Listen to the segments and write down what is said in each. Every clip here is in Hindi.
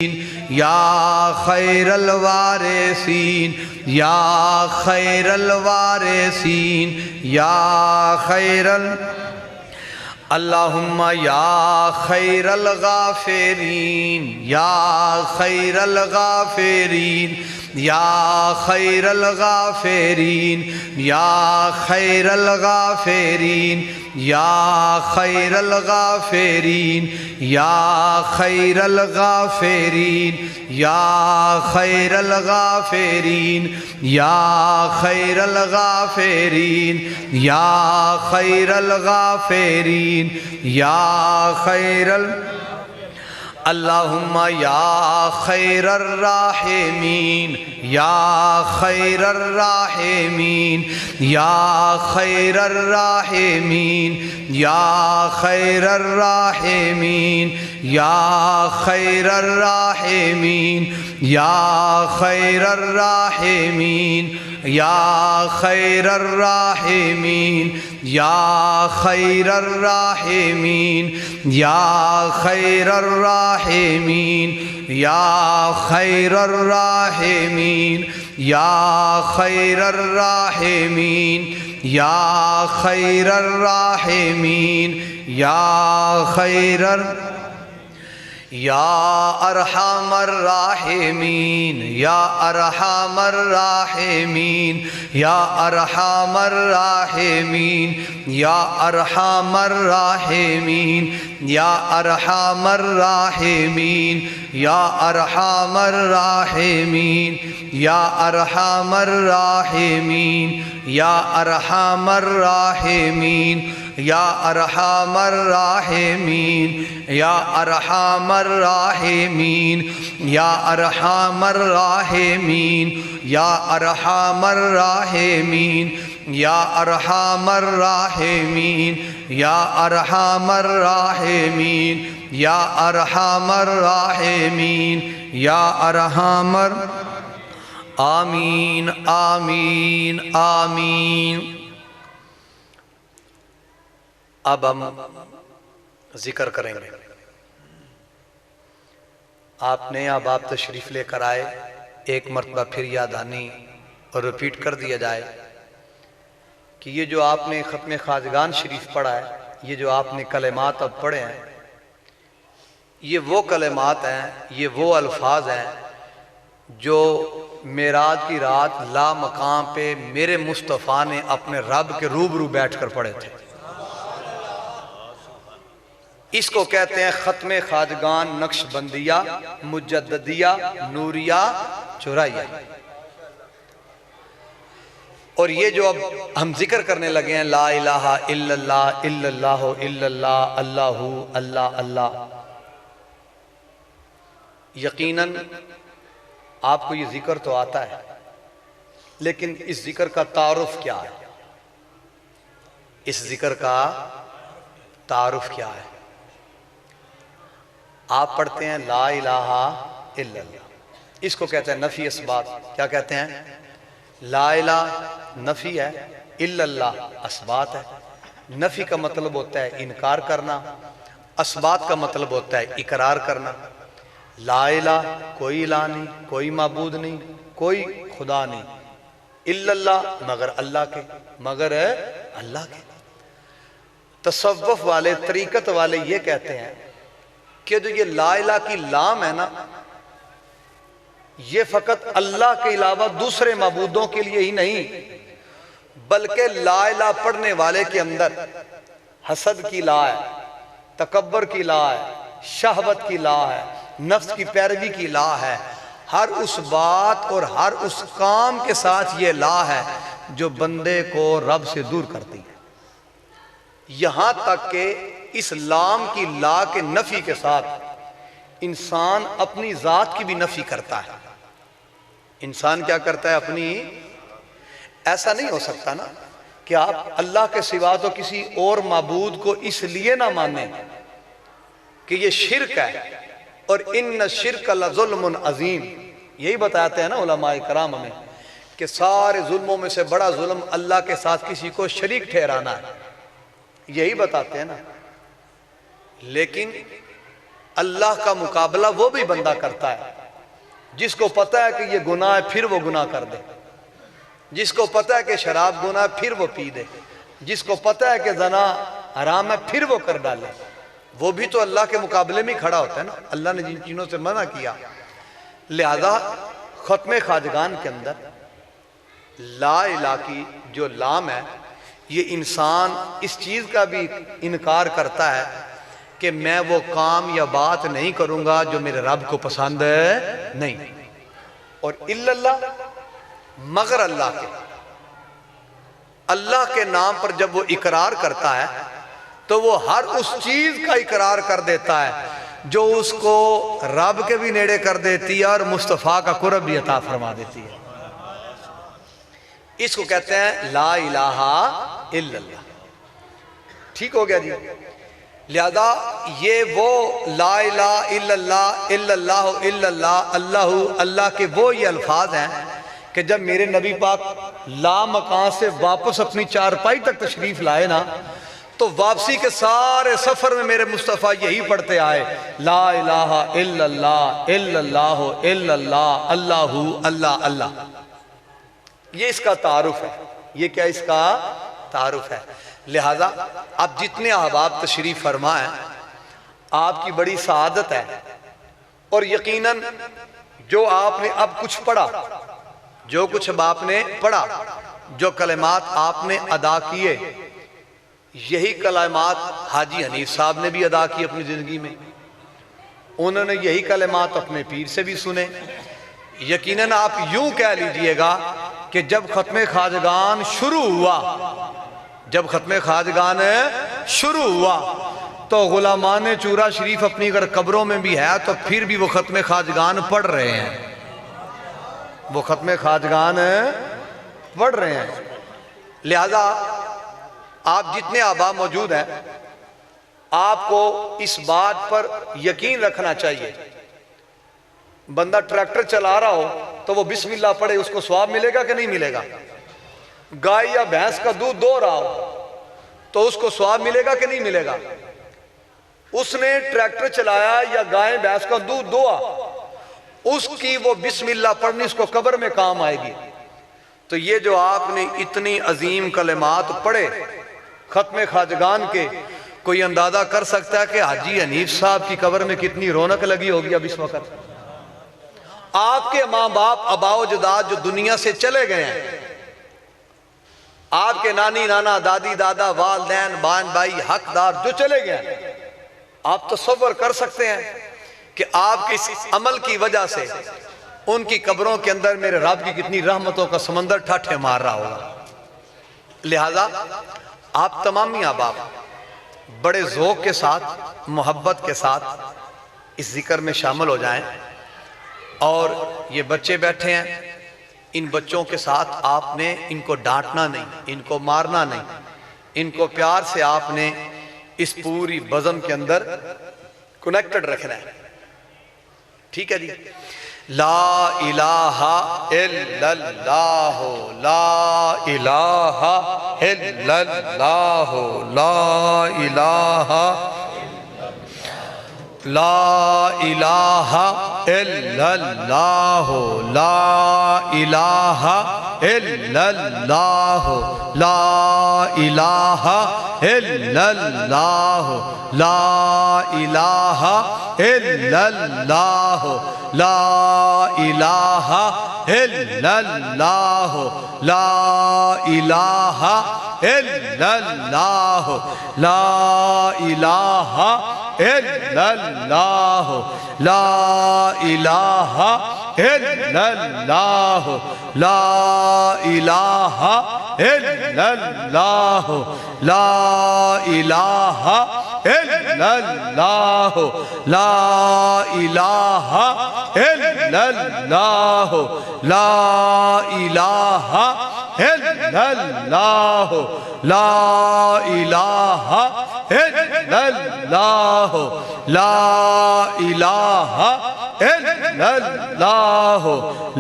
या खैरल वारिसीन या खैरल वारिसीन या खैरल अल्लाहुम्मा या खैरल गाफिरीन या खैरल गाफिरीन या खैरल गाफिरीन या खैरल गाफिरीन या खैरल गाफिरीन या खैरल गाफिरीन या खैरल गाफिरीन या खैरल गाफिरीन या खैरल गाफिरीन या खैरल अल्लाहुम्मा या खैरर राहिमीन या खैरर राहिमीन या खैरर राहिमीन या खैरर राहिमीन या खैरर राहिमीन या खैरर राहिमीन या खैरर राहिमीन या खैरर राहिमीन या खैरर राहिमीन या खैरर राहिमीन या खैरर राहिमीन या खैरर राहिमीन या खैरर या अरहमर राहिमीन या अरहमर राहिमीन या अरहमर राहिमीन या अरहमर राहिमीन या अरहमर राहिमीन या अरहमर राहिमीन या अरहमर राहिमीन या अरहमर राहिमीन या अरहमर राहिमीन या अरहमर राहिमीन या अरहमर राहिमीन या अरहमर राहिमीन या अरहमर राहिमीन या अरहमर राहिमीन या अरहमर राहिमीन या अरहमर आमीन आमीन आमीन। अब हम जिक्र करेंगे। आपने अब आप तशरीफ लेकर आए, एक मरतबा फिर याद आनी और रिपीट कर दिया जाए कि ये जो आपने ख़त्म ख़ाज़गान शरीफ पढ़ा है, ये जो आपने कलेमात अब पढ़े हैं, ये वो कलेमात हैं, ये वो अल्फाज हैं जो मेराज की रात ला मकाम पे मेरे मुस्तफ़ा ने अपने रब के रूबरू बैठकर पढ़े थे। इसको कहते हैं ख़त्म ख़ाज़गान नक्शबंदिया मुजद्दिया नूरिया चुराइया। और ये जो अब हम जिक्र करने लगे हैं ला इलाहा इल्लल्लाह इल्लल्लाहु इल्लल्लाह अल्लाहु अल्लाह अल्लाह, यकीनन आपको ये जिक्र तो आता है, लेकिन इस जिक्र का तारुफ क्या है? इस जिक्र का तारुफ क्या है? आप पढ़ते हैं ला इलाहा इल्लल्लाह, इसको कहते हैं नफी असबात। क्या कहते हैं? ला इलाहा नफी है, इल्लल्लाह असबात है। नफी का मतलब होता है इनकार करना, असबात का मतलब होता है इकरार करना। ला इलाहा कोई इलाह नहीं, कोई माबूद नहीं, कोई खुदा नहीं, इल्लल्लाह मगर अल्लाह के, मगर अल्लाह के। तसव्वुफ वाले तरीकत वाले ये कहते हैं कि जो ये ला इलाहा की लाम है ना, ये फकत अल्लाह के अलावा दूसरे माबूदों के लिए ही नहीं, बल्कि ला इलाहा पढ़ने वाले के अंदर हसद की ला है, तकब्बर की ला है, शहवत की ला है, नफ्स की पैरवी की ला है। हर उस बात और हर उस काम के साथ ये ला है जो बंदे को रब से दूर करती है। यहां तक कि इस लाम की ला के नफी के साथ इंसान अपनी जात की भी नफी करता है। इंसान क्या करता है? अपनी, ऐसा नहीं हो सकता ना कि आप अल्लाह के सिवा तो किसी और माबूद को इसलिए ना माने कि ये शिरक है, और इन्न शिरक लज़ुल्मुन अज़ीम। यही बताते हैं ना उलमाए कराम में कि सारे जुल्मों में से बड़ा जुल्म अल्लाह के साथ किसी को शरीक ठहराना है, यही बताते हैं ना। लेकिन अल्लाह का मुकाबला वो भी बंदा करता है जिसको पता है कि ये गुनाह है फिर वो गुनाह कर दे, जिसको पता है कि शराब गुनाह है फिर वो पी दे, जिसको पता है कि जना हराम है फिर वो कर डाले। वो भी तो अल्लाह के मुकाबले में खड़ा होता है ना। अल्लाह ने जिन चीज़ों से मना किया, लिहाजा खत्म खाजगान के अंदर ला इला की जो लाम है, ये इंसान इस चीज़ का भी इनकार करता है कि मैं वो काम या बात नहीं करूँगा जो मेरे रब को पसंद नहीं। और इल्लल्लाह, मगर अल्लाह के नाम पर जब वो इकरार करता है तो वो हर उस चीज़ का इकरार कर देता है जो उसको रब के भी नेड़े कर देती है और मुस्तफ़ा का कुर्ब भी अता फरमा देती है। इसको कहते हैं ला इलाहा इल्लल्लाह। ठीक हो गया जी। लिहाजा ये वो ला इलाहा इल्लल्लाह, इल्लल्लाहु इल्लल्लाह, अल्लाहु अल्लाह के वो ये अल्फाज हैं कि जब मेरे नबी पाक ला मकान से वापस अपनी चारपाई तक तशरीफ लाए ना, तो वापसी के सारे सफर में मेरे मुस्तफ़ा यही पढ़ते आए, ला इलाहा इल्लल्लाह, इल्लल्लाहु इल्लल्लाह, अल्लाहु अल्लाह अल्लाह। ये इसका तारुफ है। ये क्या इसका तारुफ है। लिहाजा आप जितने अहबाब तशरीफ फरमाएं, आपकी बड़ी सआदत है। और यकीनन जो आपने अब कुछ पढ़ा, जो कुछ अब आपने पढ़ा, जो कलमात आपने अदा किए, यही कलमात हाजी हनीफ साहब ने भी अदा किए अपनी ज़िंदगी में। उन्होंने यही कलमात अपने पीर से भी सुने। यकीनन आप यूं कह लीजिएगा कि जब खत्म खाजगान शुरू हुआ, जब खत्म खाजगान शुरू हुआ तो गुलामान चूरा शरीफ अपनी अगर कब्रों में भी है तो फिर भी वो खत्म खाजगान पढ़ रहे हैं, वो खत्म खाजगान पढ़ रहे हैं। लिहाजा आप जितने आबा मौजूद हैं, आपको इस बात पर यकीन रखना चाहिए, बंदा ट्रैक्टर चला रहा हो तो वो बिस्मिल्लाह पढ़े, उसको स्वाब मिलेगा कि नहीं मिलेगा? गाय या भैंस का दूध दो रहा हो तो उसको स्वाब मिलेगा कि नहीं मिलेगा? उसने ट्रैक्टर चलाया या गाय भैंस का दूध दोआ, उसकी वो बिस्मिल्लाह पढ़नी उसको कब्र में काम आएगी। तो ये जो आपने इतनी अजीम कलमात पढ़े खत्म खाजगान के, कोई अंदाजा कर सकता है कि हाजी हनीफ साहब की कब्र में कितनी रौनक लगी होगी अब इस वक्त। आपके माँ बाप अबाओ जदाद जो दुनिया से चले गए हैं, आपके नानी नाना दादी दादा वालदैन बहन भाई हकदार जो चले गए हैं, आप तसव्वुर कर सकते हैं कि आपके इस अमल की वजह से उनकी कब्रों के अंदर मेरे रब की कितनी रहमतों का समंदर ठाठे मार रहा होगा। लिहाजा आप तमामी अहबाब बड़े ज़ौक़ के साथ, मोहब्बत के साथ इस जिक्र में शामिल हो जाएं। और ये बच्चे बैठे हैं, इन बच्चों के साथ आपने इनको डांटना नहीं, इनको मारना नहीं, इनको प्यार से आपने इस पूरी बज़म के अंदर कनेक्टेड रखना है। ठीक है जी। ला इलाहा इल्लल्लाह, ला इलाहा इल्लल्लाह, ला इलाहा, ला इलाहा इल्लल्लाह, ला इलाहा इल्लल्लाह, ला इलाहा इल्लल्लाह, ला इलाहा इल्लल्लाह, ला इलाहा इल्लल्लाह, ला इलाहा इल्लल्लाह, ला इलाहा इल्लल्लाह, ला इलाहा इल्लल्लाह, ला इलाहा इल्लल्लाह, ला इलाहा इल्लल्लाह, ला इलाहा इल्लल्लाह, ला इलाहा इल्लल्लाह, ला इलाहा इल्लल्लाह, ला इलाहा इल्लल्लाह,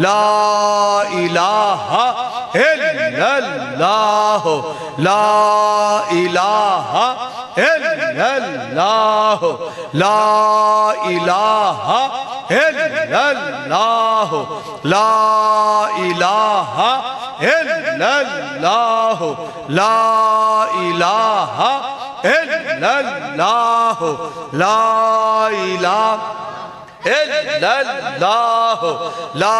ला इलाहा इल्लल्लाह, ला इलाहा इल्लल्लाह, ला इलाहा इल्लल्लाह, ला इलाहा इल्लल्लाह, ला इलाहा इल्लल्लाह, ला इलाहा इल्लल्लाह, ला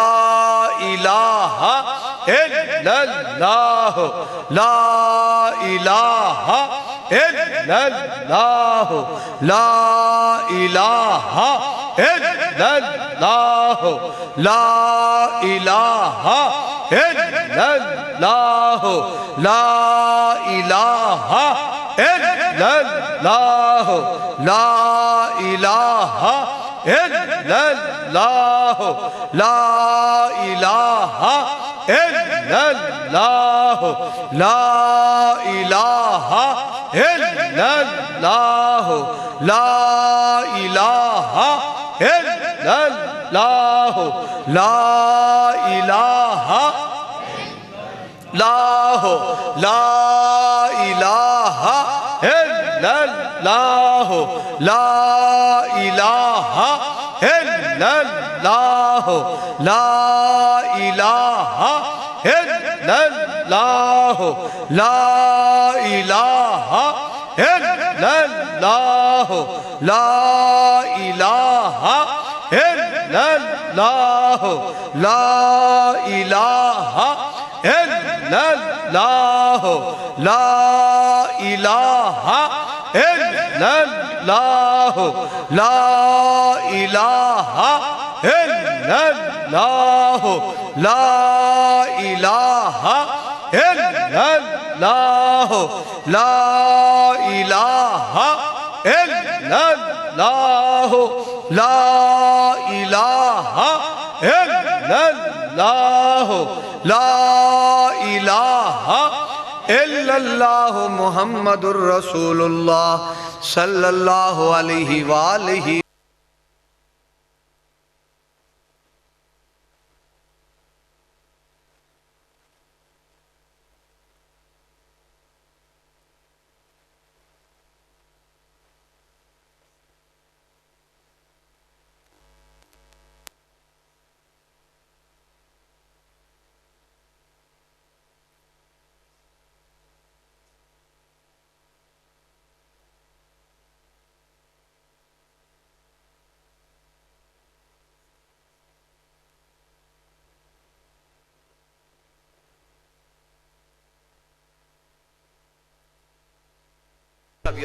इलाहा इल्लल्लाह, ला इलाहा इल्लल्लाह, ला इलाहा इल्लल्लाह, ला इलाहा इल्लल्लाह, ला इलाहा इल्लल्लाह, ला इलाहा इल्लल्लाह, ला इलाहा इल्लल्लाह, ला इलाहा इल्लल्लाह, ला इलाहा इल्लल्लाह, ला इलाहा लाह, ला इलाहा इल्लल्लाह, ला इलाहा इल्लल्लाह, ला इलाहा इल्लल्लाह, ला इलाहा इल्लल्लाह, ला इलाहा इल्लल्लाह, ला इलाहा इल्लल्लाह, ला इलाहा इल्लल्लाह, ला इलाहा इल्लल्लाह, ला इलाहा इल्लल्लाह, ला इलाहा इल्लल्लाह, ला इलाहा इल्लल्लाह, ला इलाहा इल्लल्लाह मुहम्मदुर रसूलुल्लाह सल्लल्लाहु अलैहि वालिहि।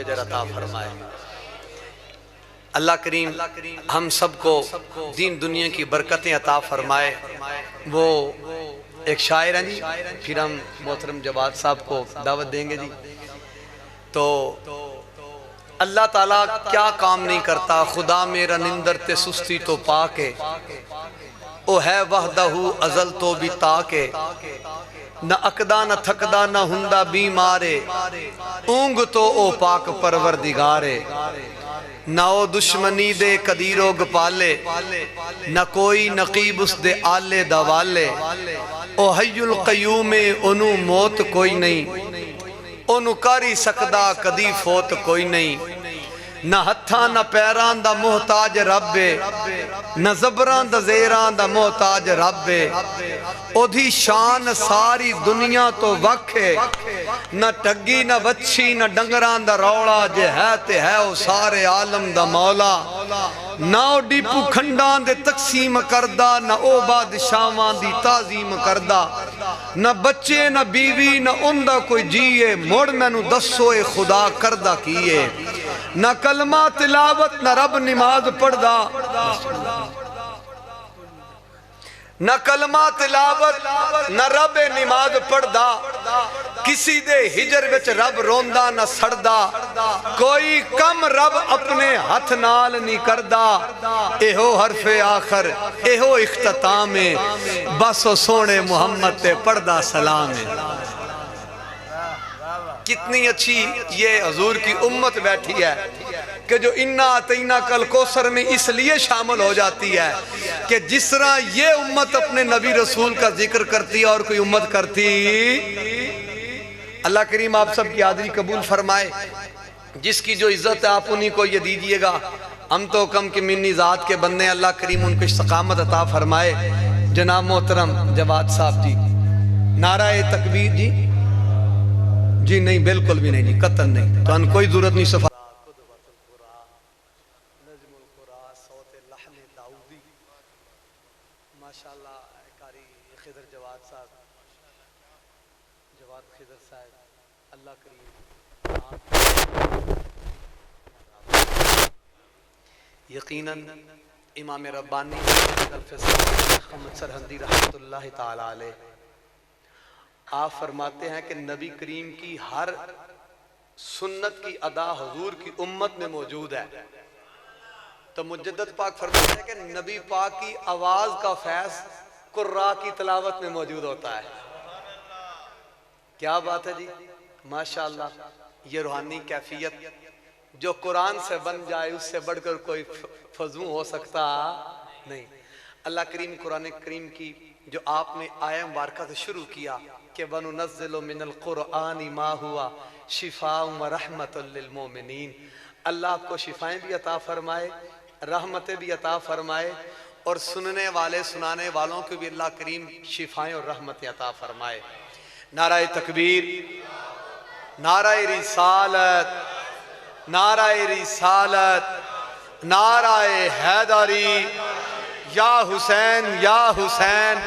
अता फरमाए। अल्लाह करीम हम सबको दीन दुनिया की बरकतें अता फरमाए। वो एक शायर हैं जी, फिर हम मोहतरम जवाद साहब को दावत देंगे जी। तो अल्लाह ताला क्या काम नहीं करता, खुदा मेरा निंदर ते सुस्ती तो पाके, ओ है वहदहू अजल तो भी ताके, न अकदा न थकदा न हुंदा बीमारे, ऊंग तो ओ पाक परवरदिगारे, न ओ दुश्मनी दे कदीरो गपाले, न कोई नकीब उस दे आले दवाले, ओ हय्युल कयूम ओनू मौत कोई नहीं, ओनू कर ही सकदा कदी फोत कोई नहीं, न हत्थां न पैरां दा मोहताज रब्बे, न ज़बरां दा ज़ेरां दा मोहताज रब्बे, ओदी शान सारी दुनिया तो वखे, न टग्गी न वच्छी न डंगरां दा रौला, जे है ते है ओ सारे आलम दा मौला, ना ओ डीपू खंडां दे तकसीम करदा, न ओ बादशाहां दी ताज़ीम करदा, न बच्चे न बीवी न उंदा कोई जीए, मुड़ मैनू दसो ए खुदा करदा कीए, न कलमा तिलावत न रब नमाज पढ़दा, न कलमा तिलावत न रब नमाज पढ़दा, किसी दे हिजर विच रब रोंदा न सड़दा, कोई कम रब अपने हथ नाल नहीं करदा, एहो हरफे आखर एहो इख्तिताम, बस ओ सोने मुहम्मद ते पढ़दा सलाम। कितनी अच्छी ये हजूर की उम्मत बैठी है कि जो इन्ना अतईना कल कौसर में इसलिए शामिल हो जाती है कि जिस तरह ये उम्मत अपने नबी रसूल का जिक्र करती है और कोई उम्मत करती। अल्लाह करीम आप सब की हाज़िरी कबूल फरमाए। जिसकी जो इज्जत है आप उन्हीं को ये दीजिएगा। हम तो कम कि मिन्नी ज़ात के बंदे, अल्लाह करीम उनको इस्तकामत अता फरमाए। जनाब मोहतरम जवाद साहब जी, नाराए तकबीर जी। जी नहीं, बिल्कुल भी नहीं जी, कतन नहीं, तो अन कोई जरूरत नहीं। सफा माशाअल्लाह कारी खिदर जवाद साहब, जवाद खिदर साहब, अल्लाह करीम यकीनन इमाम रब्बानी अहमद सरहंदी रहमतुल्लाह ताला अलैह आप फरमाते हैं कि नबी करीम की हर सुन्नत की अदा हुजूर की उम्मत में मौजूद है। तो मुजद्दद पाक फरमाते हैं कि नबी पाक की आवाज का फैज़ कुर्रा की तिलावत में मौजूद होता है। क्या बात है जी, माशाअल्लाह। ये रूहानी कैफियत जो कुरान से बन जाए उससे बढ़कर कोई फजू हो सकता नहीं। अल्लाह करीम कुरान करीम की जो आपने आयत मुबारका से शुरू किया कि वनुनज़्ज़िलु मिनल कुरआनी मा हुआ शिफाउन व रहमतुल लिल मोमिनीन, अल्लाह आपको शिफाएं भी अता फरमाए, रहमतें भी अता फरमाए, और सुनने वाले सुनाने वालों को भी अल्लाह करीम शिफाएं और रहमतें अता फरमाए। नाराए तकबीर, नाराए रिसालत, नाराए रिसालत, नाराए हैदरी, या हुसैन या हुसैन।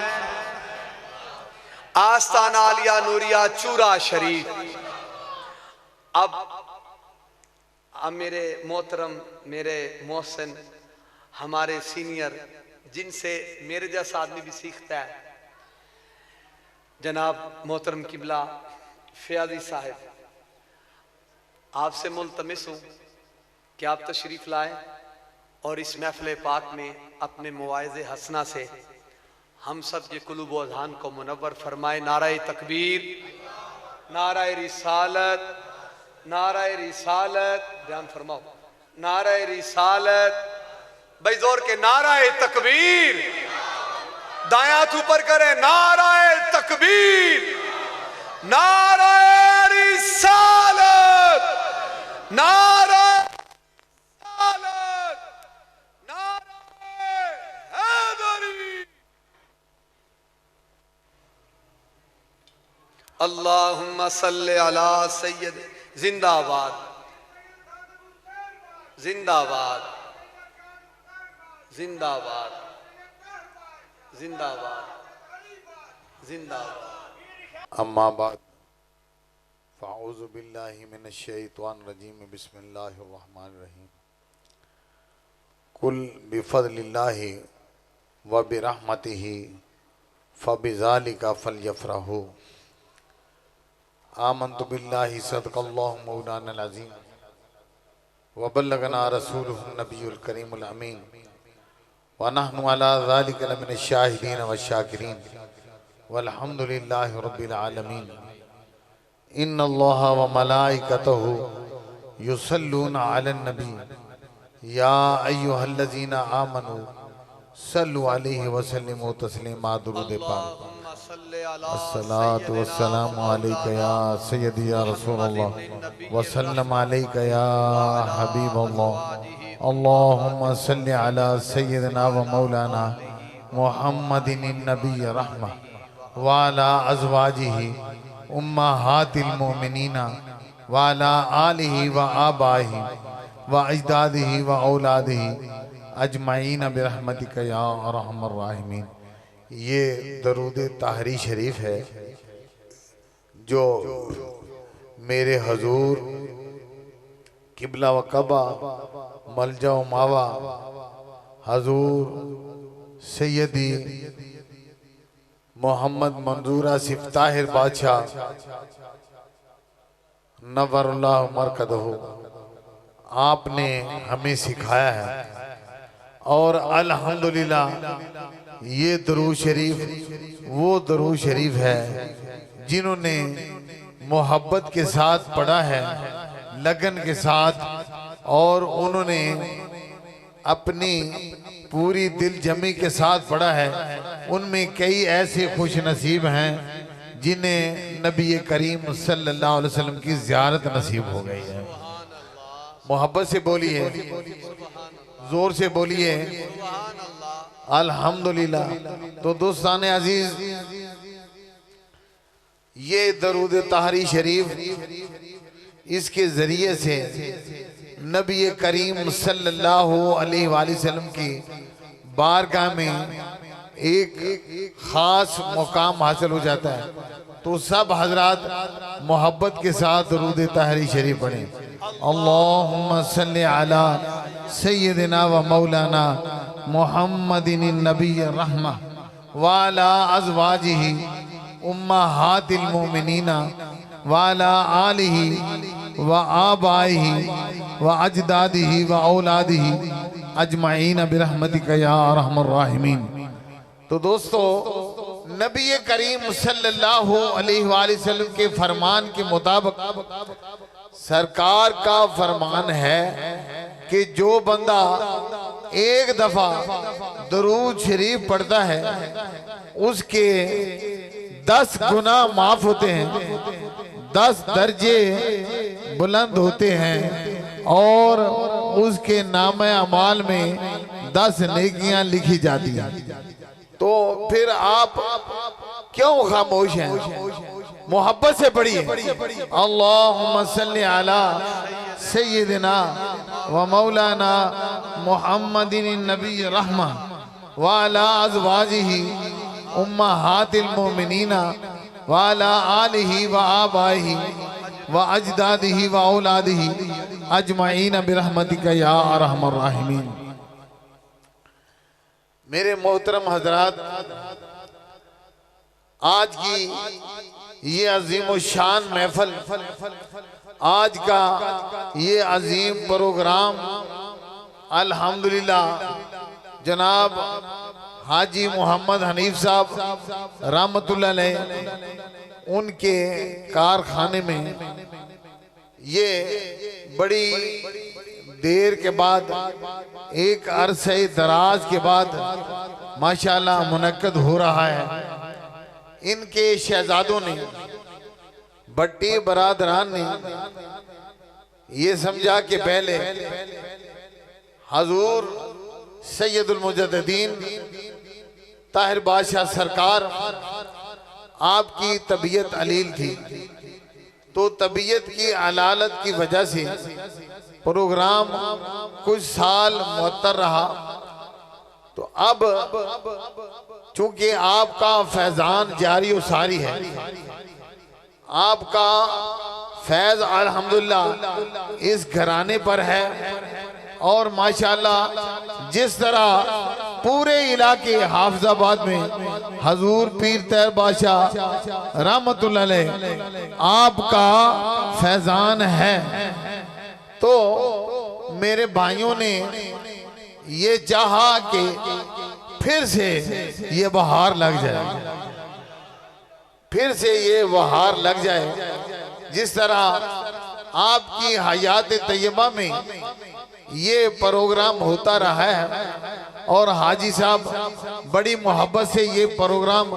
आस्ताना आलिया नूरिया चूरा शरीफ। अब मेरे मोहतरम, मेरे मोहसिन, हमारे सीनियर, जिनसे मेरे जैसा आदमी भी सीखता है, जनाब मोहतरम किबला फयाजी साहिब, आपसे मुल्तमिस हूँ कि आप तशरीफ लाएं और इस महफिल पाक में अपने मुआइज़े हसना से हम सब के कुलूब व अज़हान को मुनव्वर फरमाए। नाराए तकबीर, नाराए रिसालत, नाराए रिसालत, ध्यान फरमाओ, नाराए रिसालत, भाई जोर के नाराए तकबीर, दायां हाथ ऊपर करें, नाराए तकबीर, नाराए रिसालत, नाराए रिसालत, नाराए हैदरी। अल्लाहुम्मा सल्ले अला सय्यद। जिंदाबाद, जिंदाबाद, जिंदाबाद, जिंदाबाद, जिंदाबाद। अम्मा बाद फ़अऊज़ु बिल्लाहि मिनश शैतानिर रजीम। बिस्मिल्लाहिर रहमानिर रहीम। कुल बिफ़ज़लिल्लाहि व बिरहमतिहि फ़बिज़ालिका फ़लयफ़रहू। आमन्तु बिल्लाहि सदक़ल्लाहु मौलानल अज़ीम व बल्लगना रसूलुहुन नबियुल करीमुल अमीन व नहनु अला ज़ालिका लमिनश शाहिदीन व शाकिरीन वल्हम्दुलिल्लाहि रब्बिल आलमीन। इन्नल्लाहा व मलाइकतहु युसल्लूना अलन नबी या अय्युहल्लज़ीना आमनू सल्लु अलैहि व सल्लिमू तस्लीमा। दुरूद पाक। अस्सलातु वस्सलामु अलैका या सय्यदी या रसूलल्लाह व सल्लम अलैका या हबीबल्लाह। अल्लाहुम्मा सल्लि अला सय्यदिना व मौलाना मुहम्मदिन नबी रहमा व अला अज़वाजिही उम्महातिल मोमिनीना व अला आलिही व आबाही व अजदादिही व औलादिही अजमाइन बिरहमतिका या अरहमर राहिमीन। ये दरूद ताहरी शरीफ है जो मेरे हजूर किबला व कबा मलजा व मावा हजूर सैयदी मोहम्मद मंजूरा सिफ ताहिर बादशाह नव्वरुल्लाह मरकदहू आपने हमें सिखाया है। और अल्हम्दुलिल्लाह ये दरूद शरीफ वो दरूद शरीफ है जिन्होंने मोहब्बत के साथ पढ़ा है, लगन के साथ, और उन्होंने अपनी पूरी दिल जमी के साथ पढ़ा है। उनमें कई ऐसे खुश नसीब हैं जिन्हें नबी करीम सल्लल्लाहु अलैहि वसल्लम की ज़ियारत नसीब हो गई है। मोहब्बत से बोलिए, जोर से बोलिए अल्हम्दुलिल्लाह। तो दोस्तान अजीज, ये दरूद ताहरी शरीफ, इसके जरिए से नबी करीम सल्लल्लाहु अलैहि वसल्लम की बारगाह में एक खास मुकाम हासिल हो जाता है। तो सब हजरात मोहब्बत के साथ दरूद ताहरी शरीफ पढ़ें। अल्लाहुम्मा सल्ली अला सय्यदिना व मौलाना मुहम्मदिन नबी रहमा व अला अज़वाजिही उम्महातिल मोमिनीना व अला आलिही व आबाइही व अजदादिही व औलादिही अजमाइन बिरहमतिका या अरहमर राहिमीन। तो दोस्तों, नबी करीम सल्लल्लाहु अलैहि वसल्लम के फरमान के मुताबिक सरकार का फरमान है कि जो बंदा एक दफा दरूद शरीफ पढ़ता है उसके 10 गुना माफ होते हैं, 10 दर्जे बुलंद होते हैं और उसके नामे अमाल में 10 नेकियां लिखी जाती हैं। तो फिर आप क्यों खामोश हैं? मोहब्बत से पढ़िए अल्लाहुम्मा सल्ली अला सय्यदिना व मौलाना मुहम्मदिन नबी रहमा व अला अज़वाजिही उम्महातिल मोमिनीना व अला आलिही व आबाइही व अजदादिही व औलादिही अजमाइन बिरहमतिका या अरहमर राहिमीन। मेरे मोहतरम हजरात, आज की ये अजीम शान महफल, आज का ये अजीम प्रोग्राम अल्हम्दुलिल्लाह जनाब हाजी मोहम्मद हनीफ साहब रहमतुल्लाह अलैह उनके कारखाने में ये बड़ी देर के बाद, एक अरसे दराज के बाद माशाल्लाह मुनक्कद हो रहा है। इनके शहजादों ने, भट्टी बरादरान ने ये समझा कि पहले हजूर सैयदुल मुजद्दिदीन ताहिर बादशाह सरकार, आपकी तबीयत अलील थी, तो तबीयत की अलालत की वजह से प्रोग्राम कुछ साल मुअत्तर रहा। तो अब चूंकि आपका फैजान जारी और सारी है, आपका फैज अल्हम्दुलिल्लाह इस घराने पर है और माशाल्लाह जिस तरह पूरे इलाके हाफिजाबाद में हजूर पीर तैर बादशाह रहमतुल्लाह अलैह आपका फैजान है, तो मेरे भाइयों ने ये चाहा कि फिर से ये बहार लग जाए, फिर से ये बहार लग जाए। जिस तरह आपकी हयात तैयबा में ये प्रोग्राम होता रहा है और हाजी साहब बड़ी मोहब्बत से ये प्रोग्राम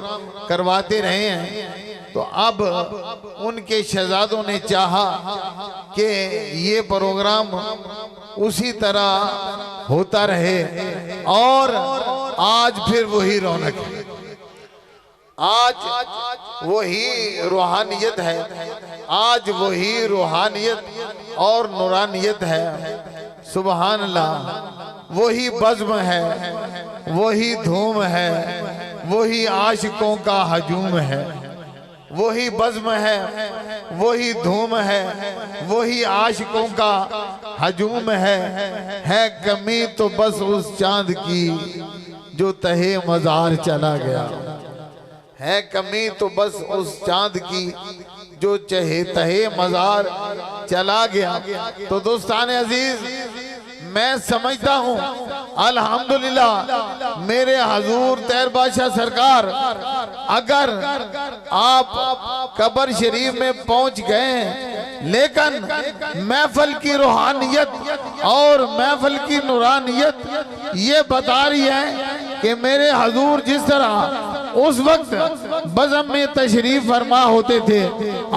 करवाते रहे हैं, तो अब उनके शहजादों ने चाहा कि ये प्रोग्राम उसी तरह होता रहे और आज फिर वही रौनक है, आज वही रूहानियत है, आज वही रूहानियत और नूरानियत है। सुभान अल्लाह, वही बज़्म है, वही धूम है, वही आशिकों का हजूम है, वही बज़्म है, वही धूम है, वही आशिकों का हजूम है कमी तो बस उस चांद की जो तहे मज़ार चला गया, है कमी तो बस उस चांद की जो तहे मज़ार चला गया। तो दोस्तान अजीज, मैं समझता हूँ अल्हम्दुलिल्लाह मेरे हजूर तैर बादशाह सरकार अगर आप कब्र शरीफ में पहुंच गए, लेकिन महफल की रूहानियत और महफल की नूरानियत ये बता रही है कि मेरे हजूर जिस तरह उस वक्त बज़म में तशरीफ फरमा होते थे,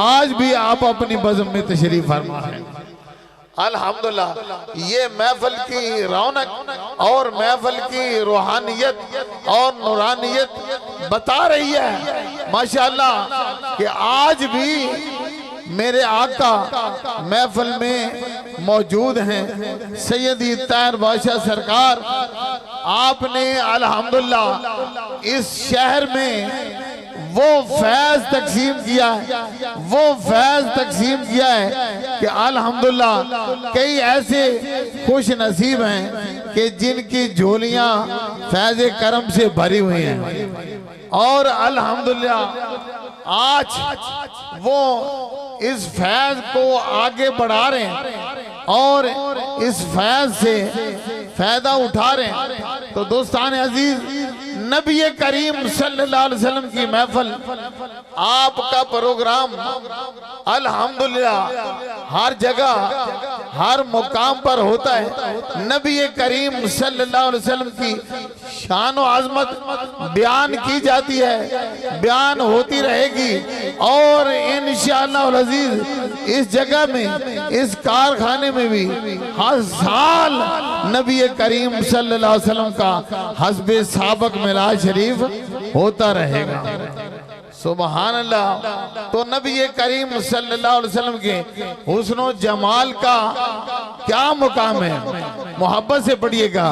आज भी आप अपनी बज़म में तशरीफ फरमा हैं। अल्हम्दुलिल्लाह ये महफिल की रौनक और महफिल की रूहानियत और नूरानियत बता रही है माशाअल्लाह कि आज भी मेरे आका महफिल में मौजूद हैं। सैयदी ताहिर बादशाह सरकार, आपने अल्हम्दुलिल्लाह इस शहर में वो फैज तकसीम किया है, वो फैज तकसीम किया है कि अल्हम्दुलिल्लाह कई ऐसे खुश नसीब हैं कि जिनकी झोलियां फैज करम से भरी हुई हैं। और अल्हम्दुलिल्लाह आज वो इस फैज को आगे बढ़ा रहे हैं और इस फैज से फायदा उठा रहे हैं। तो दोस्तान अजीज, नबी करीम सल्लल्लाहु अलैहि वसल्लम की महफिल, आपका प्रोग्राम अल्हम्दुलिल्लाह हर जगह हर मुकाम पर होता है। नबी करीम सल्लल्लाहु अलैहि वसल्लम की शान और आजमत बयान की जाती है, बयान होती रहेगी। और इंशाअल्लाह अजीज इस जगह में, इस कारखाने में भी हर साल नबी करीम सल्लल्लाहु अलैहि वसल्लम का हस्बे साबक मिलाद शरीफ होता रहेगा। सुभान अल्लाह। तो नबी करीम सल्लल्लाहु अलैहि वसल्लम के हुस्न जमाल का क्या मुकाम है, मोहब्बत से पढ़िएगा।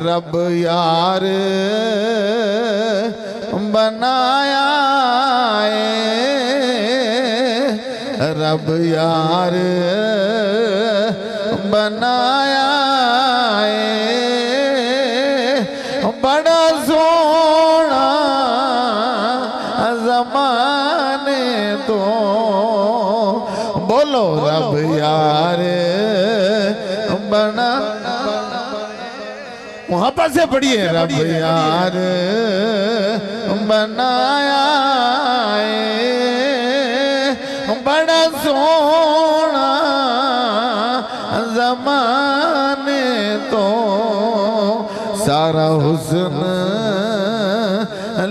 रब यार बनाया रब यार बनाया बड़ा सोना ज़माने तो, बोलो रब यार बना, मोहब्बत से पढ़िए। रब यार बनाया बड़ा सोना ज़माने तो, सारा हुस्न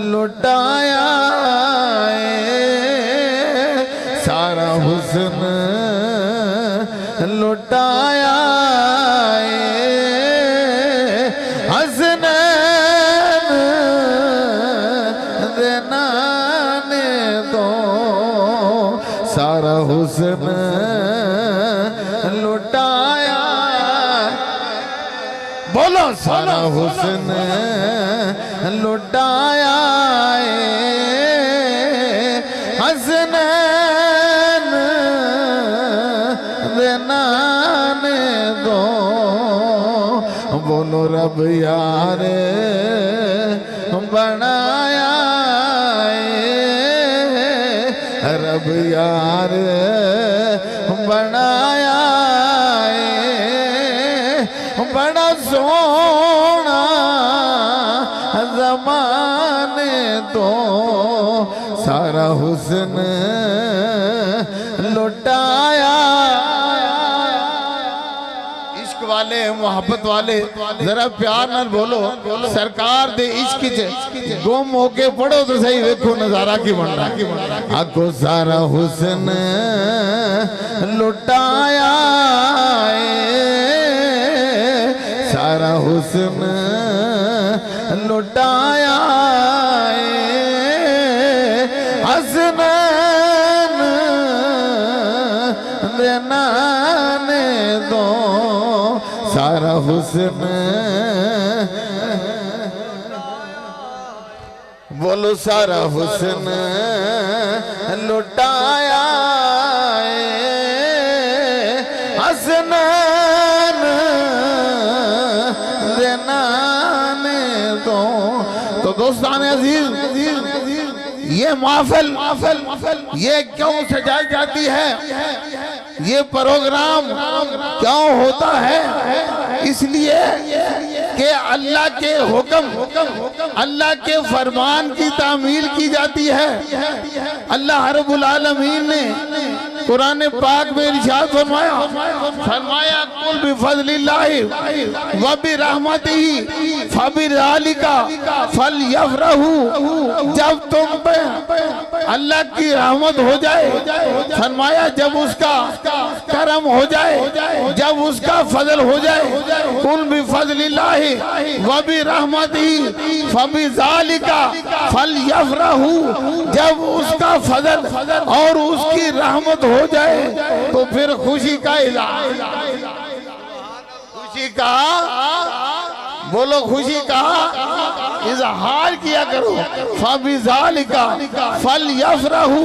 लुटाया सारा हुस्न लुटाया हसनैन देना ने तो, सारा हुस्न लुटाया। बोलो सारा हुस्न लुटाया हसनैन देना ने दो, बोलो रब यार बनाया रब यार बनाया बड़ा सोना ज़माने तो, सारा हुस्न लुटाया। इश्क वाले मोहब्बत वाले जरा प्यार नाल बोलो सरकार दे इश्क च गुम होके पढ़ो तो सही, देखो नजारा की बन रहा। आखो सारा हुस्न लुटाया सारा हुस्न लुटाया हसनैन देना ने दो, सारा हुस्न बोलो सारा हुस्न लुटाया हसनैन देना ने दो। तो दोस्तान अजीज, ये महफिल ये क्यों सजाई जाती है, ये प्रोग्राम क्यों होता है? इसलिए कि अल्लाह के हुक्म, अल्लाह के फरमान की तामील की जाती है। अल्लाह रब्बुल आलमीन ने कुरान पाक में इरशाद फरमाया कुल बिफज़लिल्लाहि व बिरहमतिही फबिज़ालिका फलयफ़रहू। जब तुम पे अल्लाह की रहमत हो जाए, फरमाया जब उसका करम हो जाए, जब उसका फजल हो जाए, कुल बिफज़लिल्लाहि व बिरहमतिही फबिज़ालिका फलयफ़रहू। जब उसका फजल और उसकी रहमत हो जाए तो फिर खुशी का इज़हार, खुशी का, बोलो खुशी का इजहार किया करो। फबिज़ालिका फलयफ़रहू,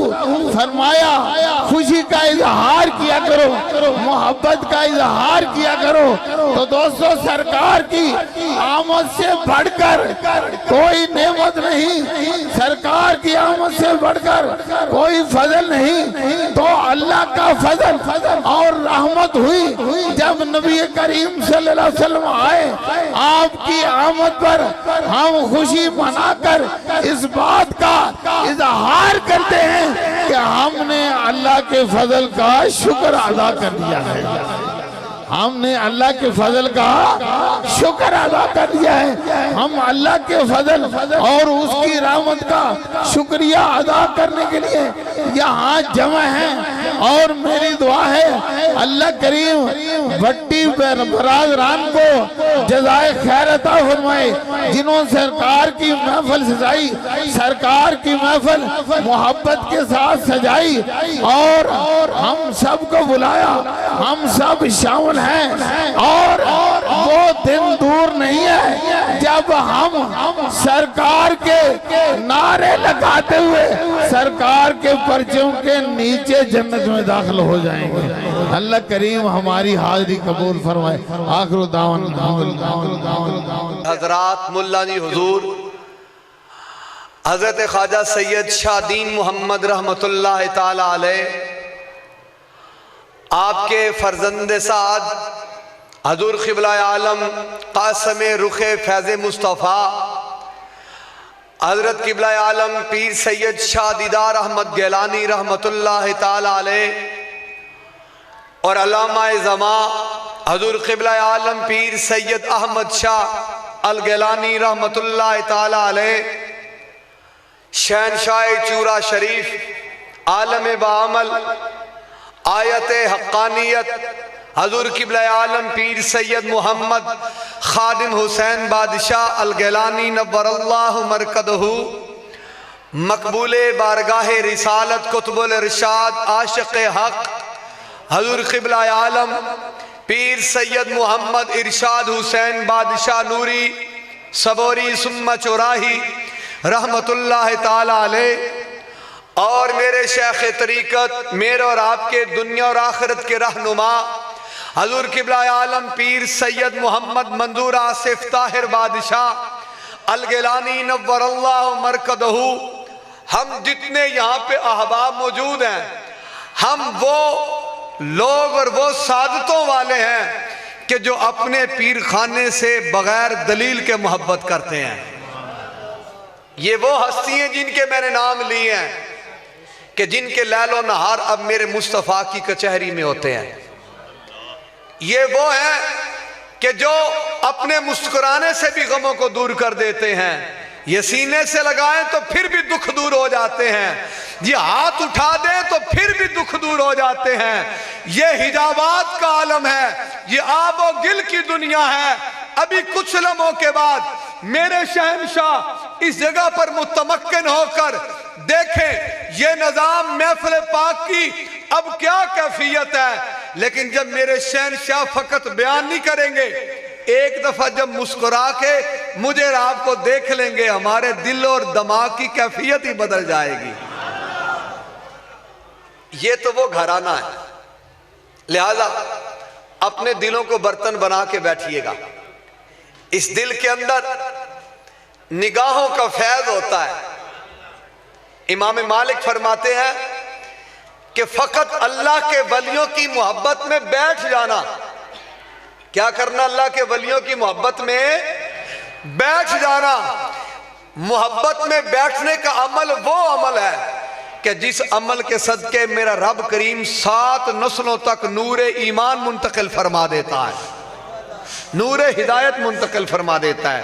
फरमाया खुशी का इजहार किया करो, मोहब्बत का इजहार किया करो। तो दोस्तों, सरकार की आमद से बढ़कर कोई नेमत नहीं, सरकार की आमद से बढ़कर कोई फजल नहीं। तो अल्लाह का फजल और रहमत हुई जब नबी करीम सल्लल्लाहु अलैहि वसल्लम आए। आपकी आमद पर हम खुशी मनाकर इस बात का इजहार करते हैं कि हमने अल्लाह के फजल का शुक्र अदा कर दिया है, हमने अल्लाह के फजल का शुक्र अदा कर दिया है। हम अल्लाह के फजल और उसकी रहमत का शुक्रिया अदा करने के लिए यहाँ जमा हैं। और मेरी दुआ है अल्लाह करीम भट्टी बरादरान को जज़ाए खैर अता फरमाए, जिन्होंने सरकार की महफिल सजाई, सरकार की महफिल मोहब्बत के साथ सजाई और हम सबको बुलाया, हम सब शामिल हैं। और वो दिन दूर नहीं है जब हम सरकार के नारे लगाते हुए सरकार के परचों के नीचे जन्नत में दाखिल हो जाएंगे। अल्लाह करीम हमारी हाजिरी कबूल फरमाए। आखिर दावन हजरात मुल्लानी हुजूर हजरत ख्वाजा सैयद शाहदीन मोहम्मद रहमतुल्लाह ताला अलैह, आपके फर्जंद साद हजूर क़िबला आलम कासम रुखे फैज़ मुस्तफ़ा हजरत क़िबला आलम पीर सैयद शाह दीदार अहमद गिलानी रहमतुल्लाह ताला अलैह और अल्लामा ज़मा हजूर क़िबला आलम पीर सैयद अहमद शाह अल गिलानी रहमतुल्लाह ताला अलैह, शहनशाह चूरा शरीफ आलम बामल आयत हक्कानियत हजूर क़िबला आलम पीर सैयद मोहम्मद खादिम हुसैन बादशाह अल गिलानी नव्वरल्लाहु मरकदहू, मकबूले बारगाह रिसालत कुतुबुल इरशाद आशिक़ हक हजूर क़िबला आलम पीर सैयद मोहम्मद इरशाद हुसैन बादशाह नूरी सबोरी सुम्मा चौराही रहमतुल्लाह ताला अलैह और मेरे शेख तरीक़त, मेरे और आपके दुनिया और आखिरत के रहनुमा हजूर क़िबला आलम पीर सैयद मोहम्मद मंजूर आसिफ ताहिर बादशाह अल गिलानी नव्वरल्लाहु मरकदहू। हम जितने यहाँ पे अहबाब मौजूद हैं, हम वो लोग और वो सादतों वाले हैं कि जो अपने पीर खाने से बगैर दलील के मोहब्बत करते हैं। ये वो हस्ती हैं जिनके मैंने नाम लिए हैं कि जिनके लैलो नहार अब मेरे मुस्तफ़ा की कचहरी में होते हैं। ये वो हैं कि जो अपने मुस्कुराने से भी गमों को दूर कर देते हैं, ये सीने से लगाएं तो फिर भी दुख दूर हो जाते हैं, ये हाथ उठा दें तो फिर भी दुख दूर हो जाते हैं। ये हिजाबात का आलम है, ये आबो गिल की दुनिया है। अभी कुछ लम्हों के बाद मेरे शहंशाह इस जगह पर मुतमक्किन होकर देखें ये निजाम महफिल पाक की अब क्या कैफियत है। लेकिन जब मेरे शहंशाह फकत बयान नहीं करेंगे, एक दफा जब मुस्कुरा के मुझे और आपको देख लेंगे, हमारे दिल और दिमाग की कैफियत ही बदल जाएगी। ये तो वो घराना है। लिहाजा अपने दिलों को बर्तन बना के बैठिएगा। इस दिल के अंदर निगाहों का फैज होता है। इमाम मालिक फरमाते हैं कि फकत अल्लाह के वलियों की मोहब्बत में बैठ जाना। क्या करना? अल्लाह के वलियों की मोहब्बत में बैठ जाना। मोहब्बत में बैठने का अमल वो अमल है कि कि जिस अमल के सदके मेरा रब करीम 7 नस्लों तक नूर ईमान मुंतकिल फरमा देता है, नूर हिदायत मुंतकिल फरमा देता है।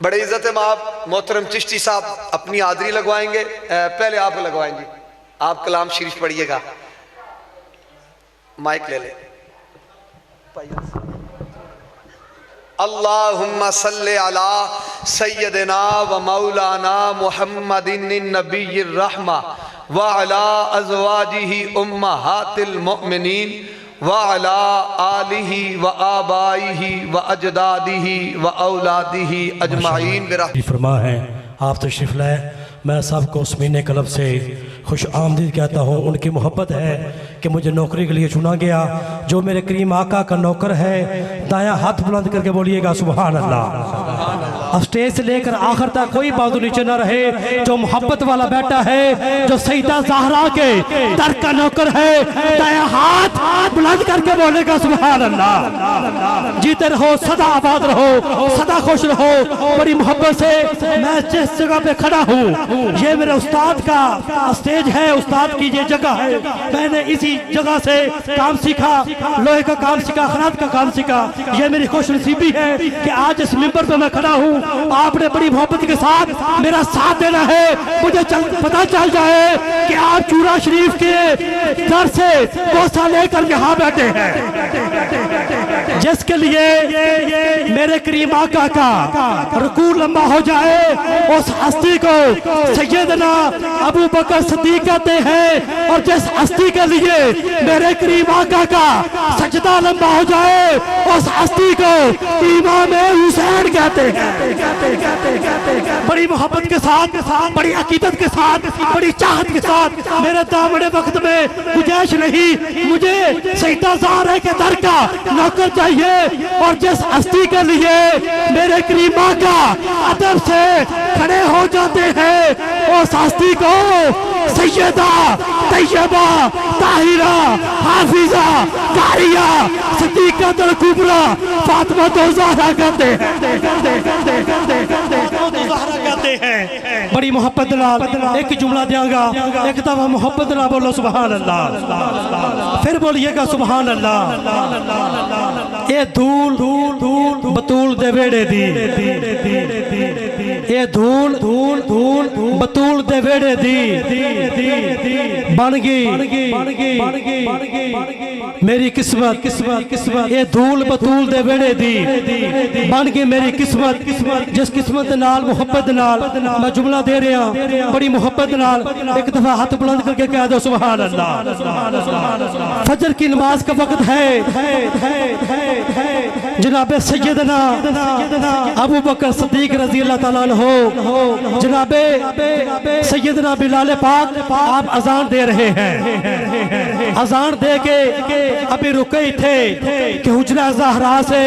बड़ी इज्जत है आप मोहतरम चिश्ती साहब अपनी हाजिरी लगवाएंगे, पहले आप लगवाएंगे, आप कलाम शरीफ पढ़िएगा, माइक ले ले। अल्लाहुम्मा सल्ले अला सय्यदना व मौलाना मुहम्मदिन नबीय्यिर रहमा व अला अज़वाजिही उम्महातिल मुमिनीन व अला आलिही व आबाइही व अजदादिही व औलादिही अजमाइन बिरहमतिही। फरमा है आप तशरीफ़ लाए। मैं सबको उस्मीन कलब से खुश आमदीद कहता हूँ। उनकी मोहब्बत है कि मुझे नौकरी के लिए चुना गया। जो मेरे करीम आका का नौकर है, दायां हाथ बुलंद करके बोलिएगा सुभान अल्लाह। स्टेज से लेकर आखिर तक कोई बाजू नीचे न रहे। जो मोहब्बत वाला बेटा है, जो सईदा ज़हरा के दर का नौकर है, दायां हाथ बुलंद करके बोलेगा सुभान अल्लाह। जीते रहो, सदा आबाद रहो, सदा खुश रहो। बड़ी मोहब्बत से मैं जिस जगह पे खड़ा हूँ, ये मेरे उस्ताद का स्टेज है, उस्ताद की ये जगह है। मैंने इसी जगह से काम सीखा, लोहे का काम सीखा, खराद का काम सीखा। ये मेरी खुशनसीबी है कि आज इस मिंबर पे मैं खड़ा हूँ। आपने बड़ी मोहब्बत के साथ मेरा साथ देना है। मुझे पता चल जाए कि आप चूरा शरीफ के दर से कोसा लेकर यहाँ बैठे हैं, जिसके लिए मेरे करीम आका का रुकू लंबा हो जाए। उस हस्ती को सैयदना अबू बकर सिद्दीक कहते हैं, और जिस हस्ती के लिए मेरे करीम आका का सजदा लंबा हो जाए, उस हस्ती को इमाम हुसैन कहते हैं। बड़ी मोहब्बत के साथ, बड़ी अकीदत के साथ, बड़ी चाहत के साथ मेरे दामने वक्त में गुंजाइश नहीं, मुझे सईदा ज़हरा के दर का नौकर चाहिए। और जिस हस्ती के लिए मेरे करीम आका अदब से खड़े हो जाते हैं, उस हस्ती को सैयदा तैयबा ताहिरा हाफिजा कारिया सिद्दीक़तुल कुबरा फातिमा ज़हरा कहते हैं। बड़ी मोहब्बत नाल एक जुमला देंगा, एक दफा मोहब्बत नाल बोलो सुभान अल्लाह, फिर बोलिएगा सुभान अल्लाह। ये धूल धूल धूल बतूल दे वेड़े दी, ये धूल धूल धूल बतूल दे वेड़े दी बन गई मेरी किस्मत किस्मत किस्मत। ये धूल बतूल दे वेड़े दी बन गई मेरी किस्मत किस्मत। जिस किस्मत नाल मोहब्बत नाल मैं जुमला दे रहा, बड़ी मोहब्बत नाल एक दफा हाथ बुलंद करके कह दो सुभान अल्लाह। फजर की नमाज का वक्त है। जनाबे सैयदना अबू बकर सिद्दीक रज़ी अल्लाह ताला अन्हु, जनाबे सैयदना बिलाल पाक आप अजान दे रहे हैं। अजान दे के अभी रुके थे कि हुजरा ज़हरा से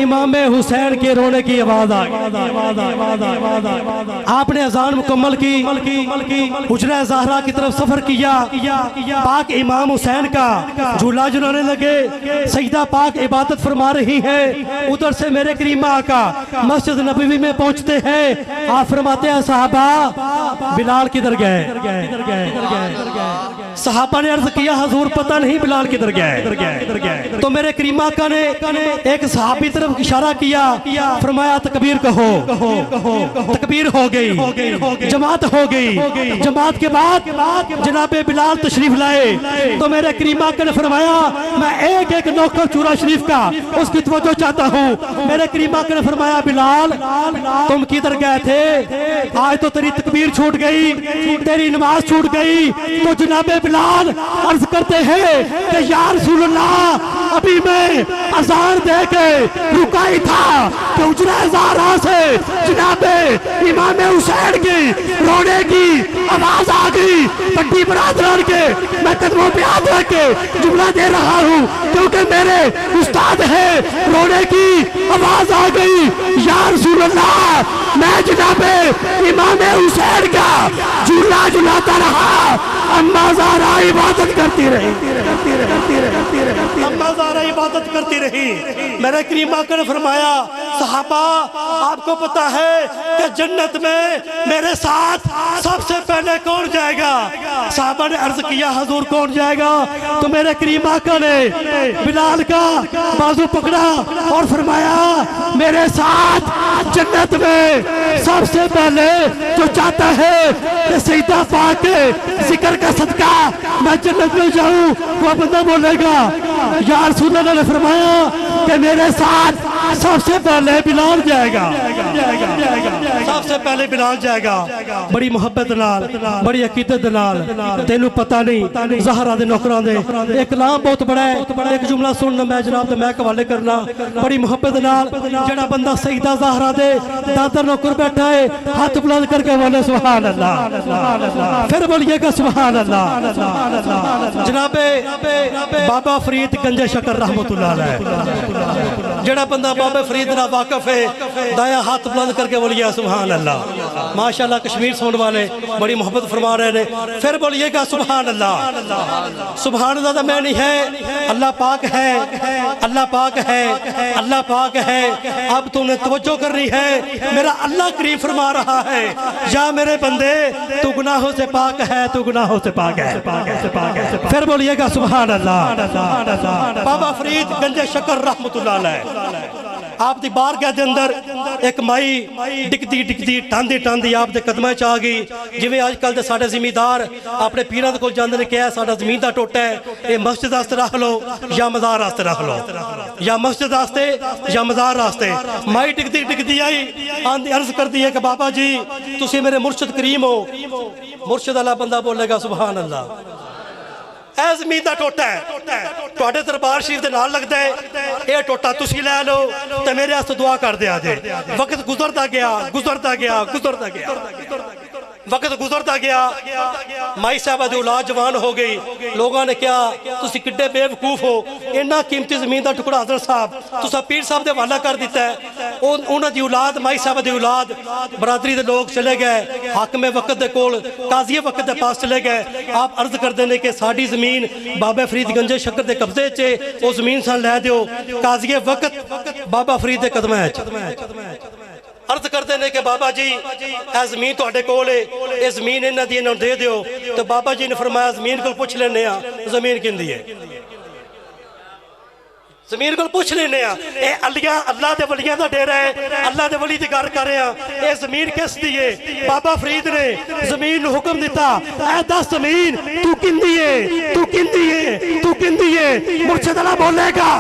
इमाम हुसैन के रोने की आवाज आ गई। आपने अजान मुकम्मल की, हुजरा ज़हरा की तरफ सफर किया। पाक इमाम हुसैन का झूला झुलाने लगे। सईदा पाक इबादत फरमा रही है। उधर से मेरे करीम आका मस्जिद नबवी में पहुंचते हैं। आप फरमाते हैं साहबा बिलाल किधर गए? साहबा ने अर्ज किया हुजूर पता नहीं बिलाल किधर गए। तो मेरे करीम आका ने एक सहाबी तरफ इशारा किया, फरमाया तकबीर कहो। तकबीर हो गई, जमात हो गई। जमात के बाद जनाबे बिलाल तशरीफ लाए। तो मेरे करीम आका ने फरमाया मैं एक एक नौकर चूरा शरीफ का उसकी तवज्जो चाहता हूँ। मेरे करीम आका ने फरमाया बिलाल तुम किधर गए थे? आज तो तेरी तकबीर छूट गई, तेरी नमाज छूट गई। तो जनाबे बिलाल अर्ज करते हैं कि या रसूल अल्लाह अभी मैं अज़ान दे के रुका ही था कि हुजरा ज़हरा से जनाबे इमाम हुसैन की रोने की आवाज आ गई। बड्डी बरादरान के मैं कदमों पे हाथ रख के जुमला दे रहा हूँ क्योंकि मेरे उस्ताद है। रोने की आवाज आ गई, या रसूल अल्लाह मैं जनाबे इमाम हुसैन का झूला झुलाता रहा। अम्मा ज़हरा इबादत करती रही, अम्मा ज़हरा इबादत करती रही। मेरे करीम आका ने फरमाया सहाबा आपको पता है कि जन्नत में मेरे साथ सबसे पहले कौन जाएगा? साहबा ने अर्ज किया हजूर कौन जाएगा? तो मेरे करीम आका ने बिलाल का बाजू पकड़ा और फरमाया मेरे साथ जन्नत में सबसे पहले जो चाहता है कि सईदा पाक के जिक्र का सदका मैं जन्नत में जाऊं, वो बंदा बोलेगा या रसूल अल्लाह ने फरमाया कि मेरे साथ सबसे पहले बिलाल जाएगा, सबसे पहले बिलाल जाएगा। बड़ी मोहब्बत नाल, बड़ी अकीदत नाल, तेनू पता नहीं ज़हरा दे नौकरां दे एक कलाम बहुत बड़ा है, एक जुमला सुनना मैं जनाब ते मैं हवाले करना। बड़ी मोहब्बत नाल जेड़ा बंदा सईदा ज़हरा दे दादा नौकर बैठा है, हाथ बुलंद करके बोले सुभान अल्लाह, फिर बोलिएगा सुभान अल्लाह। जनाबे बाबा फरीद गंजे शकर रहमतुल्लाह अलैह, जेड़ा बंदा बाबा फरीद ना वाकिफ है दाया हाथ बुलंद करके बोलिए सुभान अल्लाह। माशाल्लाह कश्मीर सुनने वाले बड़ी मोहब्बत फरमा रहे हैं, फिर बोलिएगा सुभान अल्लाह। सुभान अल्लाह तो मैं नहीं है, अल्लाह पाक है, अल्लाह पाक है, अल्लाह पाक है। अब तुमने तवज्जो करनी है, मेरा अल्लाह करीम फरमा रहा है या मेरे बंदे तू गुनाहों से पाक है, तू गुनाहों से पाक है। फिर बोलिएगा सुभान अल्लाह। बाबा फरीद गंजे शकर रहमतुल्लाह अलैह आप दी बारगाह दे अंदर एक माई डिकदी डिकदी टांदी टांदी आप दे कदमां च आ गई। जिवें अजकल दे साडे जिमीदार अपने पीरां दे कोल जांदे ने कहा साडा जमीन दा टोटा है, ये मस्जिद वास्ते रख लो या मज़ार वास्ते रख लो, या मस्जिद वास्ते या मज़ार वास्ते। माई डिकदी डिकदी आई आंदी अर्ज करदी है कि बाबा जी तुसी मेरे मुर्शिद करीम हो। मुर्शिद वाला बंदा बोलेगा सुभान अल्लाह। ऐ जमीन दा टोटा है, तुहाडे दरबार शरीफ दे नाल लगदा है, ये टोटा तुसी लै लो ते मेरे वास्ते दुआ कर दिया जे। वक्त गुजरता गया गुजरता गया गुजरता गया, वक्त गुजरता गया, माई साहबा दी औलाद जवान हो गई। लोगों ने कहा तुसी किड्डे बेवकूफ हो, इन्ना कीमती जमीन दा टुकड़ा हजरत साहब तुसा पीर साहब दे हवाला कर दिता है। उन्हां दी औलाद माई साहबा दी औलाद बरादरी दे लोग चले गए, हाकिम वक्त दे कोल काजी वक्त दे पास चले गए। आप अर्ज करते हैं कि साडी जमीन बाबा फरीद गंजे शकर दे कब्जे च, वो जमीन सन लै दिओ। काजी वक्त बाबा फरीद दे कदमां च अर्ज करते हैं कि बाबा जी ए जमीन तुहाडे कोल है, ये जमीन इन्हां दी इन्हां नूं दे दिओ। तो बाबा जी ने फरमाया जमीन को पूछ लेने आ जमीन किंदी है, जमीन को पूछ लेने आ। ये अल्लाह दे वलियां दा डेरा है, अल्लाह दे वली दी गल कर रहे हैं। ये जमीन किस दी है? बाबा फरीद ने जमीन नूं हुक्म दिता ऐ दस जमीन तू किंदी है, तू किंदी है, तू किंदी है। मुर्शिद अल्लाह बोलेगा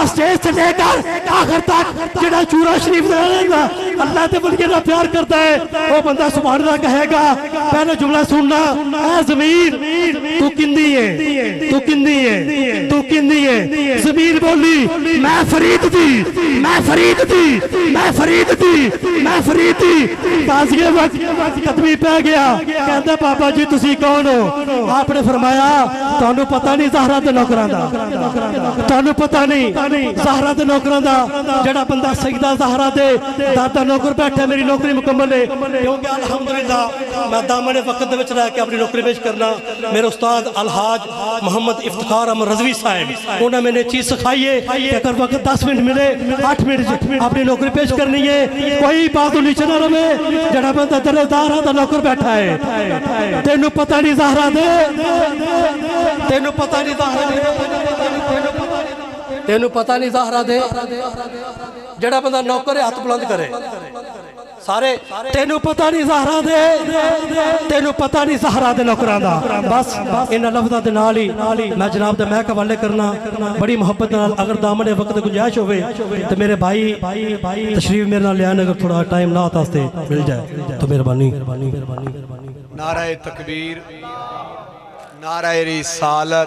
स्टेज से लेकर आखिर तक जेड़ा चूरा शरीफ दे रहेगा अल्लाह दे वलियां दा प्यार करता है, वो बंदा सुभान अल्लाह कहेगा। पहले जुमला सुनना, ऐ जमीन तू किंदी है, तू किंदी है, तू किंदी है। जमीन बोली मैं फरीद दी, मैं फरीद दी, मैं फरीद दी, मैं फरीद दी। काज़ी वक्त कदमी पै गया, कहता बाबा जी तुसी कौन हो? आपने फरमाया तुहानू पता नहीं ज़हरा दे नौकरां दा, तुहानू पता नहीं ज़हरा दे नौकरां दा। जेड़ा बंदा सईदा ज़हरा दे दादा नौकर बैठा मेरी नौकरी मुकम्मल है, क्योंकि अल्हम्दुलिल्लाह मैं दामन वक्त दे विच रह के अपनी नौकरी पेश करना। मेरे उस्ताद अलहाज मोहम्मद इफ्तिखार अहमद रज़वी साहब उन्होंने मैंने चीज़ सिखाई है कि अगर वक्त 10 मिनट मिले 8 मिनट अपनी नौकरी पेश करनी है। कोई बात नीचे ना रहे, जड़ा बंदा तेरे ज़हरा दा नौकर बैठा है, तेनू पता नहीं ज़हरा दे, तेनू पता नहीं ज़हरा दे, तेनू पता नहीं ज़हरा दे। जड़ा बंदा नौकर है हाथ बुलंद करे सारे, तेनू पता नहीं ज़हरा दे, तेनू पता नहीं ज़हरा दे नौकरां दा। बस इन्हां लफ्ज़ां दे नाल ही मैं जनाब दे महक हवाले करना बड़ी मोहब्बत नाल। अगर दामन वक्त दी गुंजाइश होवे तो मेरे भाई तशरीफ मेरे नाल लियान, अगर थोड़ा टाइम ना वास्ते मिल जाए तो मेहरबानी। नाराए तकबीर, नाराए रिसालत।